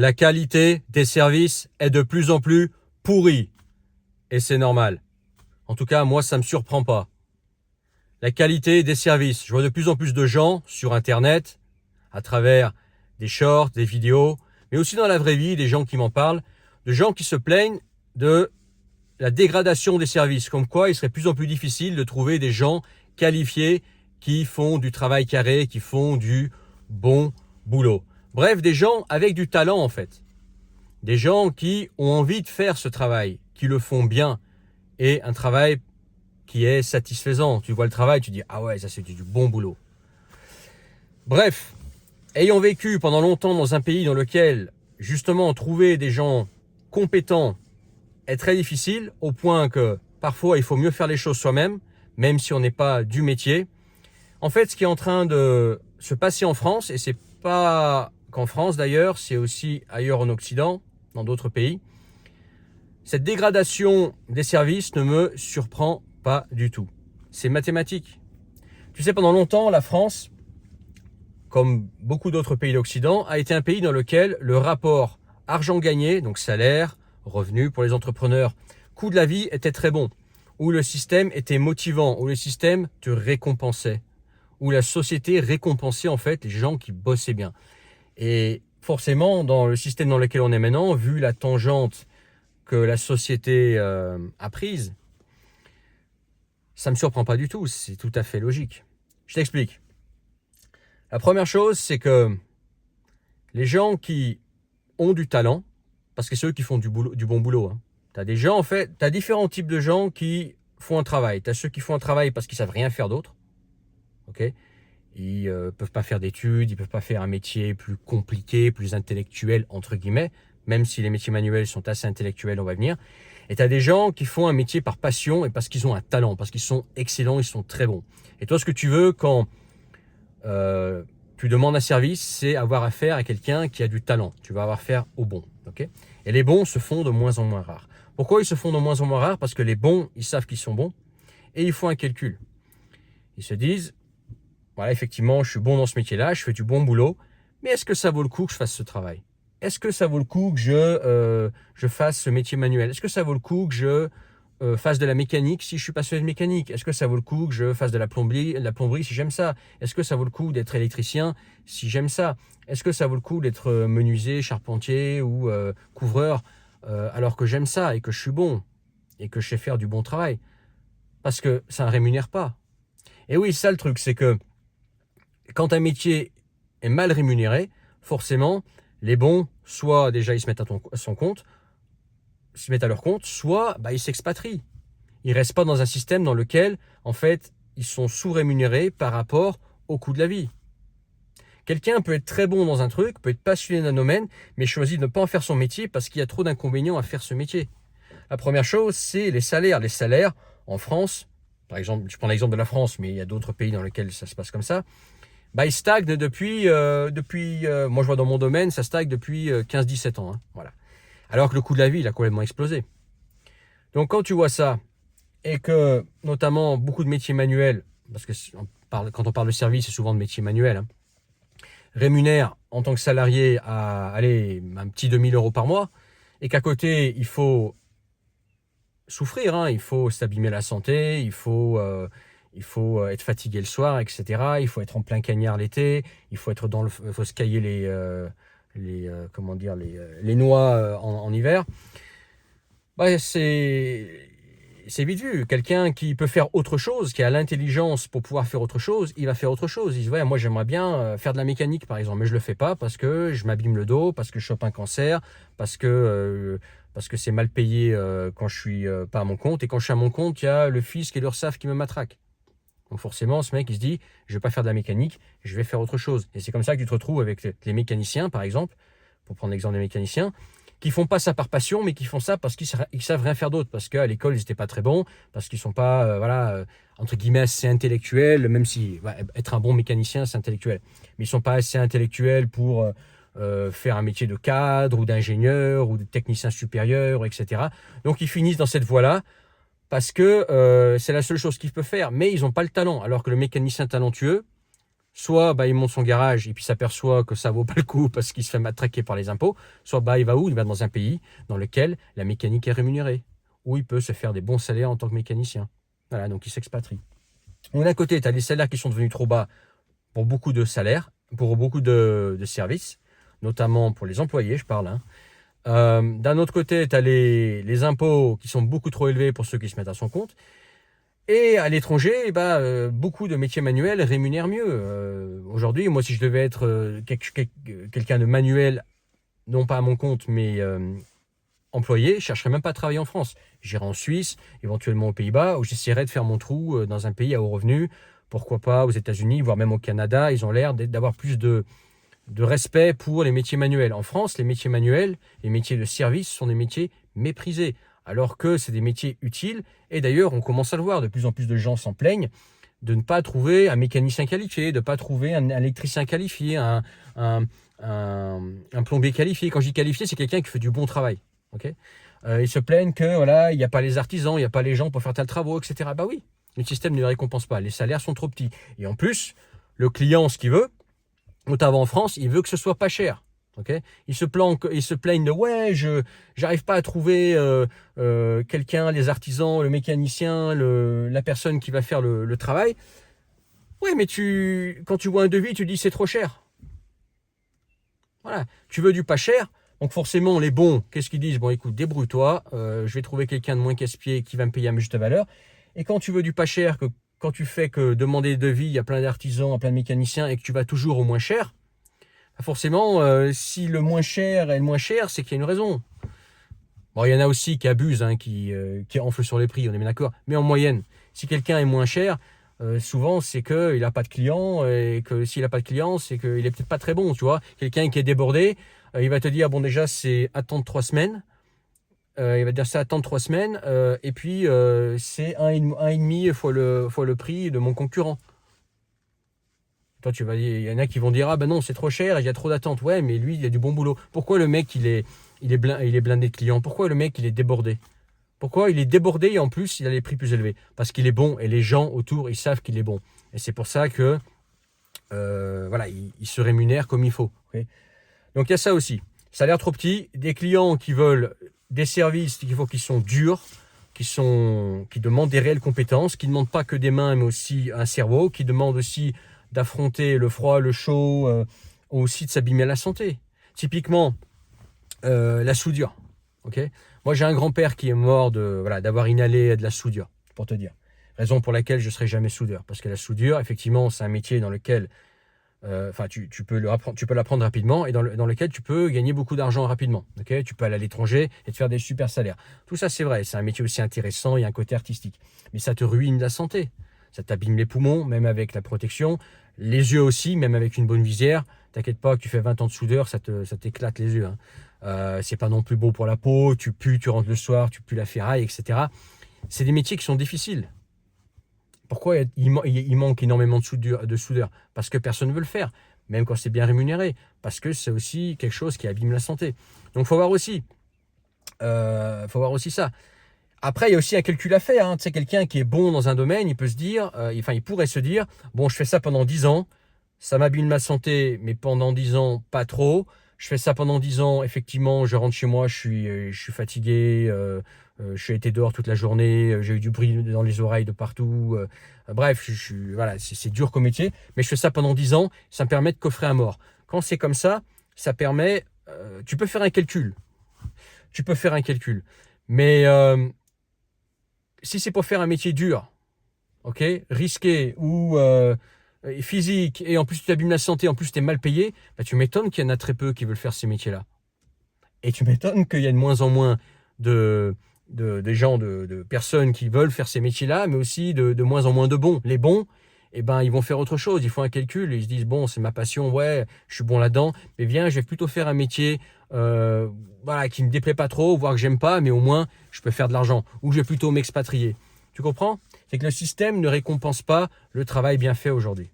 La qualité des services est de plus en plus pourrie. Et c'est normal. En tout cas, moi, ça ne me surprend pas. La qualité des services. Je vois de plus en plus de gens sur Internet, à travers des shorts, des vidéos, mais aussi dans la vraie vie, des gens qui m'en parlent, de gens qui se plaignent de la dégradation des services. Comme quoi, il serait de plus en plus difficile de trouver des gens qualifiés qui font du travail carré, qui font du bon boulot. Bref, des gens avec du talent en fait. Des gens qui ont envie de faire ce travail, qui le font bien, et un travail qui est satisfaisant. Tu vois le travail, tu dis « Ah ouais, ça c'est du bon boulot ». Bref, ayant vécu pendant longtemps dans un pays dans lequel justement trouver des gens compétents est très difficile, au point que parfois il faut mieux faire les choses soi-même, même si on n'est pas du métier. En fait, ce qui est en train de se passer en France, et c'est pas qu'en France d'ailleurs, c'est aussi ailleurs en Occident, dans d'autres pays, cette dégradation des services ne me surprend pas du tout. C'est mathématique. Tu sais, pendant longtemps, la France, comme beaucoup d'autres pays d'Occident, a été un pays dans lequel le rapport argent gagné, donc salaire, revenu pour les entrepreneurs, coût de la vie était très bon, où le système était motivant, où le système te récompensait, où la société récompensait en fait les gens qui bossaient bien. Et forcément, dans le système dans lequel on est maintenant, vu la tangente que la société a prise, ça ne me surprend pas du tout, c'est tout à fait logique. Je t'explique. La première chose, c'est que les gens qui ont du talent, parce que c'est eux qui font du bon boulot, hein. Tu as des gens, en fait, tu as différents types de gens qui font un travail. Tu as ceux qui font un travail parce qu'ils savent rien faire d'autre. Okay, ils ne peuvent pas faire d'études, ils ne peuvent pas faire un métier plus compliqué, plus intellectuel, entre guillemets, même si les métiers manuels sont assez intellectuels, on va venir. Et tu as des gens qui font un métier par passion et parce qu'ils ont un talent, parce qu'ils sont excellents, ils sont très bons. Et toi, ce que tu veux quand tu demandes un service, c'est avoir affaire à quelqu'un qui a du talent. Tu vas avoir affaire aux bons. Okay, et les bons se font de moins en moins rares. Pourquoi ils se font de moins en moins rares? Parce que les bons, ils savent qu'ils sont bons et ils font un calcul. Ils se disent, voilà, effectivement, je suis bon dans ce métier-là, je fais du bon boulot, mais est-ce que ça vaut le coup que je fasse ce travail? Est-ce que ça vaut le coup que je fasse ce métier manuel? Est-ce que ça vaut le coup que je fasse de la mécanique si je suis passionné de mécanique? Est-ce que ça vaut le coup que je fasse de la plomberie si j'aime ça? Est-ce que ça vaut le coup d'être électricien si j'aime ça? Est-ce que ça vaut le coup d'être menuisier, charpentier ou couvreur alors que j'aime ça et que je suis bon et que je sais faire du bon travail? Parce que ça ne rémunère pas. Et oui, ça le truc, c'est que quand un métier est mal rémunéré, forcément, les bons, soit déjà ils se mettent à son compte, se mettent à leur compte, soit ils s'expatrient. Ils ne restent pas dans un système dans lequel, en fait, ils sont sous-rémunérés par rapport au coût de la vie. Quelqu'un peut être très bon dans un truc, peut être passionné d'un domaine, mais choisit de ne pas en faire son métier parce qu'il y a trop d'inconvénients à faire ce métier. La première chose, c'est les salaires. Les salaires, en France, par exemple, je prends l'exemple de la France, mais il y a d'autres pays dans lesquels ça se passe comme ça, ils stagnent depuis moi je vois dans mon domaine, ça stagne depuis 15-17 ans. Hein, voilà. Alors que le coût de la vie, il a complètement explosé. Donc quand tu vois ça, et que notamment beaucoup de métiers manuels, parce que quand on parle de service, c'est souvent de métiers manuels, hein, rémunèrent en tant que salarié à un petit 2000 € par mois, et qu'à côté, il faut souffrir, hein, il faut s'abîmer la santé, il faut être fatigué le soir, etc. Il faut être en plein cagnard l'été, il faut être faut se cailler les noix en hiver. C'est vite vu. Quelqu'un qui peut faire autre chose, qui a l'intelligence pour pouvoir faire autre chose, il va faire autre chose. Il dit, ouais, moi j'aimerais bien faire de la mécanique par exemple, mais je le fais pas parce que je m'abîme le dos, parce que je chope un cancer, parce que c'est mal payé quand je suis pas à mon compte, et quand je suis à mon compte, il y a le fisc et l'URSSAF qui me matraquent. Donc forcément, ce mec, il se dit, je vais pas faire de la mécanique, je vais faire autre chose. Et c'est comme ça que tu te retrouves avec les mécaniciens, par exemple, pour prendre l'exemple des mécaniciens, qui font pas ça par passion, mais qui font ça parce qu'ils savent rien faire d'autre, parce qu'à l'école, ils étaient pas très bons, parce qu'ils sont pas, entre guillemets, assez intellectuels, même si être un bon mécanicien, c'est intellectuel. Mais ils sont pas assez intellectuels pour faire un métier de cadre, ou d'ingénieur, ou de technicien supérieur, etc. Donc ils finissent dans cette voie-là, parce que c'est la seule chose qu'ils peuvent faire, mais ils n'ont pas le talent, alors que le mécanicien talentueux, soit il monte son garage et puis s'aperçoit que ça vaut pas le coup parce qu'il se fait matraquer par les impôts, soit il va où? Il va dans un pays dans lequel la mécanique est rémunérée, où il peut se faire des bons salaires en tant que mécanicien. Voilà, donc il s'expatrie. Donc d'un côté, tu as les salaires qui sont devenus trop bas pour beaucoup de salaires, pour beaucoup de services, notamment pour les employés, je parle. D'un autre côté, tu as les impôts qui sont beaucoup trop élevés pour ceux qui se mettent à son compte. Et à l'étranger, beaucoup de métiers manuels rémunèrent mieux. Aujourd'hui, moi, si je devais être quelqu'un de manuel, non pas à mon compte, mais employé, je ne chercherais même pas à travailler en France. J'irais en Suisse, éventuellement aux Pays-Bas, où j'essaierais de faire mon trou dans un pays à haut revenu. Pourquoi pas aux États-Unis, voire même au Canada. Ils ont l'air d'avoir plus de respect pour les métiers manuels. En France, les métiers manuels, les métiers de service sont des métiers méprisés, alors que c'est des métiers utiles. Et d'ailleurs, on commence à le voir, de plus en plus de gens s'en plaignent de ne pas trouver un mécanicien qualifié, de ne pas trouver un électricien qualifié, un plombier qualifié. Quand je dis qualifié, c'est quelqu'un qui fait du bon travail. Okay, ils se plaignent que voilà, il n'y a pas les artisans, il n'y a pas les gens pour faire tel travaux, etc. Bah oui, le système ne les récompense pas, les salaires sont trop petits. Et en plus, le client, ce qu'il veut, notamment en France, il veut que ce soit pas cher. Okay, ils se plaignent de ouais, j'arrive pas à trouver quelqu'un, les artisans, le mécanicien, la personne qui va faire le travail. Oui, mais quand tu vois un devis, tu dis c'est trop cher. Voilà, tu veux du pas cher. Donc forcément, les bons, qu'est-ce qu'ils disent? Bon, écoute, débrouille-toi, je vais trouver quelqu'un de moins casse-pied qui va me payer à ma juste valeur. Et quand tu veux du pas cher, quand tu fais que demander des devis, il y a plein d'artisans, plein de mécaniciens, et que tu vas toujours au moins cher, forcément, si le moins cher est le moins cher, c'est qu'il y a une raison. Bon, il y en a aussi qui abusent, qui enflent sur les prix, on est bien d'accord. Mais en moyenne, si quelqu'un est moins cher, souvent c'est qu'il n'a pas de clients, et que s'il n'a pas de clients, c'est qu'il est peut-être pas très bon, tu vois. Quelqu'un qui est débordé, il va te dire, bon déjà c'est attendre 3 semaines, il va te dire c'est attendre 3 semaines, et puis c'est 1,5 fois le prix de mon concurrent. Toi, il y en a qui vont dire, ah ben non, c'est trop cher, il y a trop d'attente. Ouais, mais lui, il a du bon boulot. Pourquoi le mec, il est blindé de clients? Pourquoi le mec, il est débordé? Pourquoi il est débordé et en plus, il a les prix plus élevés? Parce qu'il est bon et les gens autour, ils savent qu'il est bon. Et c'est pour ça que, voilà, il se rémunère comme il faut. Okay, donc, il y a ça aussi. Ça a l'air trop petit. Des clients qui veulent des services qui sont durs, qui demandent des réelles compétences, qui ne demandent pas que des mains, mais aussi un cerveau, qui demandent aussi d'affronter le froid, le chaud, aussi de s'abîmer la santé. Typiquement, la soudure. Okay, moi, j'ai un grand-père qui est mort d'avoir inhalé de la soudure, pour te dire. Raison pour laquelle je ne serai jamais soudeur. Parce que la soudure, effectivement, c'est un métier dans lequel tu peux l'apprendre rapidement et dans lequel tu peux gagner beaucoup d'argent rapidement. Okay, tu peux aller à l'étranger et te faire des super salaires. Tout ça, c'est vrai. C'est un métier aussi intéressant, il y a un côté artistique. Mais ça te ruine la santé. Ça t'abîme les poumons, même avec la protection. Les yeux aussi, même avec une bonne visière. T'inquiète pas que tu fais 20 ans de soudeur, ça t'éclate les yeux. C'est pas non plus beau pour la peau, tu pues, tu rentres le soir, tu pues la ferraille, etc. C'est des métiers qui sont difficiles. Pourquoi il manque énormément de soudeurs? Parce que personne ne veut le faire, même quand c'est bien rémunéré. Parce que c'est aussi quelque chose qui abîme la santé. Donc il faut voir aussi ça. Après, il y a aussi un calcul à faire. Tu sais, quelqu'un qui est bon dans un domaine, il peut se dire, il pourrait se dire, bon, je fais ça pendant 10 ans, ça m'abîme ma santé, mais pendant 10 ans, pas trop. Je fais ça pendant 10 ans, effectivement, je rentre chez moi, je suis fatigué, j'ai été dehors toute la journée, j'ai eu du bruit dans les oreilles de partout. Bref, voilà, c'est dur comme métier, mais je fais ça pendant 10 ans, ça me permet de coffrer à mort. Quand c'est comme ça, ça permet, tu peux faire un calcul. Mais si c'est pour faire un métier dur, okay, risqué ou physique, et en plus tu t'abîmes la santé, en plus tu es mal payé, tu m'étonnes qu'il y en a très peu qui veulent faire ces métiers-là. Et tu m'étonnes qu'il y a de moins en moins de personnes qui veulent faire ces métiers-là, mais aussi de moins en moins de bons. Les bons, ils vont faire autre chose. Ils font un calcul et ils se disent, bon, c'est ma passion, ouais, je suis bon là-dedans, mais viens, je vais plutôt faire un métier qui ne me déplaît pas trop, voire que j'aime pas, mais au moins, je peux faire de l'argent. Ou je vais plutôt m'expatrier. Tu comprends? C'est que le système ne récompense pas le travail bien fait aujourd'hui.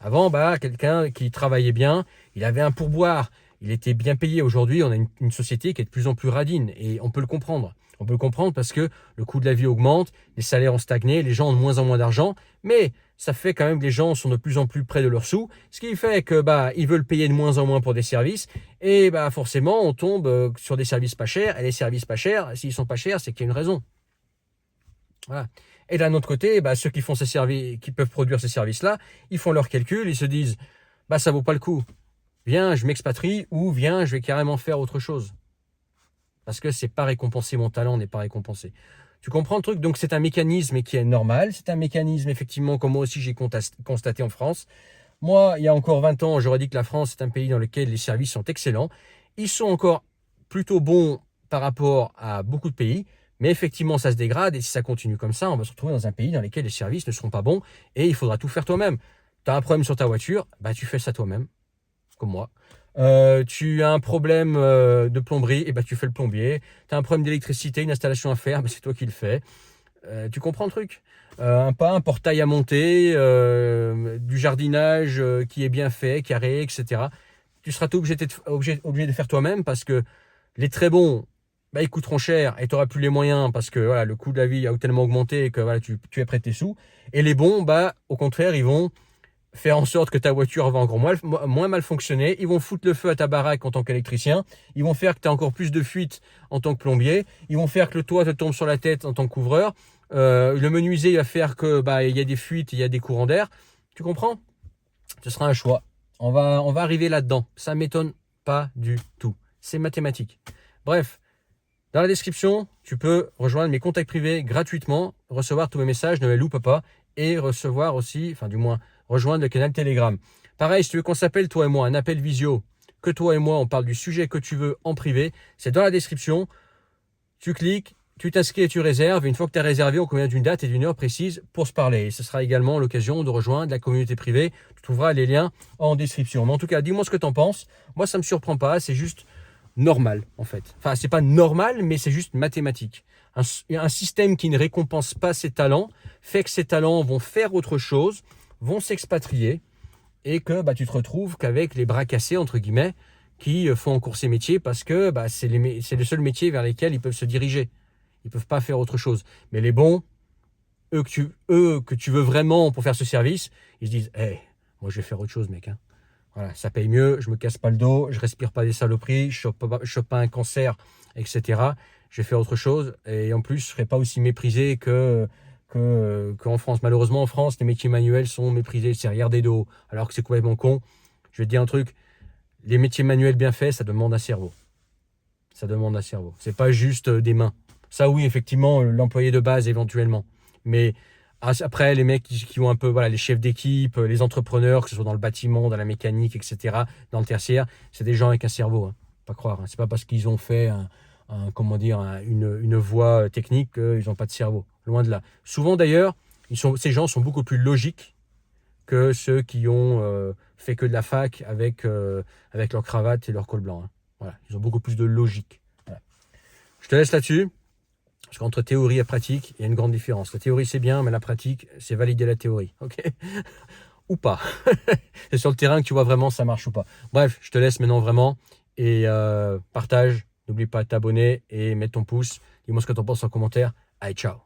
Avant, quelqu'un qui travaillait bien, il avait un pourboire, il était bien payé. Aujourd'hui, on a une société qui est de plus en plus radine et on peut le comprendre. On peut le comprendre parce que le coût de la vie augmente, les salaires ont stagné, les gens ont de moins en moins d'argent, mais ça fait quand même que les gens sont de plus en plus près de leurs sous, ce qui fait que ils veulent payer de moins en moins pour des services, et forcément on tombe sur des services pas chers, et les services pas chers, s'ils sont pas chers, c'est qu'il y a une raison. Voilà. Et d'un autre côté, ceux qui font ces services, qui peuvent produire ces services-là, ils font leurs calculs, ils se disent, ça vaut pas le coup. Viens, je m'expatrie, ou viens, je vais carrément faire autre chose. Parce que c'est pas récompensé, mon talent n'est pas récompensé. Tu comprends le truc? Donc c'est un mécanisme qui est normal, c'est un mécanisme effectivement comme moi aussi j'ai constaté en France. Moi, il y a encore 20 ans, j'aurais dit que la France est un pays dans lequel les services sont excellents. Ils sont encore plutôt bons par rapport à beaucoup de pays, mais effectivement ça se dégrade et si ça continue comme ça, on va se retrouver dans un pays dans lequel les services ne seront pas bons et il faudra tout faire toi-même. Tu as un problème sur ta voiture, tu fais ça toi-même, comme moi. Tu as un problème de plomberie, et tu fais le plombier. Tu as un problème d'électricité, une installation à faire, c'est toi qui le fais. Tu comprends le truc? Un portail à monter, du jardinage qui est bien fait, carré, etc. Tu seras obligé de faire toi-même parce que les très bons, ils coûteront cher et tu n'auras plus les moyens parce que voilà, le coût de la vie a tellement augmenté que voilà, tu es prêt tes sous. Et les bons, au contraire, ils vont faire en sorte que ta voiture va encore moins mal fonctionner. Ils vont foutre le feu à ta baraque en tant qu'électricien. Ils vont faire que tu as encore plus de fuites en tant que plombier. Ils vont faire que le toit te tombe sur la tête en tant que couvreur. Le menuisier va faire que il y a des fuites, il y a des courants d'air. Tu comprends? Ce sera un choix. On va arriver là-dedans. Ça m'étonne pas du tout. C'est mathématique. Bref, dans la description, tu peux rejoindre mes contacts privés gratuitement, recevoir tous mes messages, ne les loupe pas, et recevoir aussi, enfin du moins, rejoindre le canal Telegram. Pareil, si tu veux qu'on s'appelle toi et moi, un appel visio, que toi et moi, on parle du sujet que tu veux en privé, c'est dans la description. Tu cliques, tu t'inscris et tu réserves. Une fois que tu as réservé, on convient d'une date et d'une heure précise pour se parler. Et ce sera également l'occasion de rejoindre la communauté privée. Tu trouveras les liens en description. Mais en tout cas, dis-moi ce que tu en penses. Moi, ça ne me surprend pas, c'est juste normal en fait. Enfin, c'est pas normal, mais c'est juste mathématique. Un système qui ne récompense pas ses talents fait que ses talents vont faire autre chose, vont s'expatrier et que tu te retrouves qu'avec les bras cassés entre guillemets qui font encore ces métiers parce que c'est le seul métier vers lesquels ils peuvent se diriger. Ils peuvent pas faire autre chose. Mais les bons, eux que tu veux vraiment pour faire ce service, ils se disent moi je vais faire autre chose mec. Voilà, ça paye mieux, je me casse pas le dos, je respire pas des saloperies, je chope pas un cancer, etc. Je vais faire autre chose et en plus je serai pas aussi méprisé qu'en France. Malheureusement en France, les métiers manuels sont méprisés, c'est regarder de haut, alors que c'est complètement con. Je vais te dire un truc, les métiers manuels bien faits, ça demande un cerveau. Ça demande un cerveau. C'est pas juste des mains. Ça oui, effectivement, l'employé de base éventuellement. Mais après, les mecs qui ont un peu, les chefs d'équipe, les entrepreneurs, que ce soit dans le bâtiment, dans la mécanique, etc., dans le tertiaire, c'est des gens avec un cerveau. Pas croire. C'est pas parce qu'ils ont fait une voie technique qu'ils n'ont pas de cerveau. Loin de là. Souvent d'ailleurs, ces gens sont beaucoup plus logiques que ceux qui ont fait que de la fac avec leur cravate et leur col blanc. Voilà. Ils ont beaucoup plus de logique. Voilà. Je te laisse là-dessus. Parce qu'entre théorie et pratique, il y a une grande différence. La théorie, c'est bien, mais la pratique, c'est valider la théorie. Ok? Ou pas. C'est sur le terrain que tu vois vraiment ça marche ou pas. Bref, je te laisse maintenant vraiment. Et partage. N'oublie pas de t'abonner et mettre ton pouce. Dis-moi ce que tu en penses en commentaire. Allez, ciao.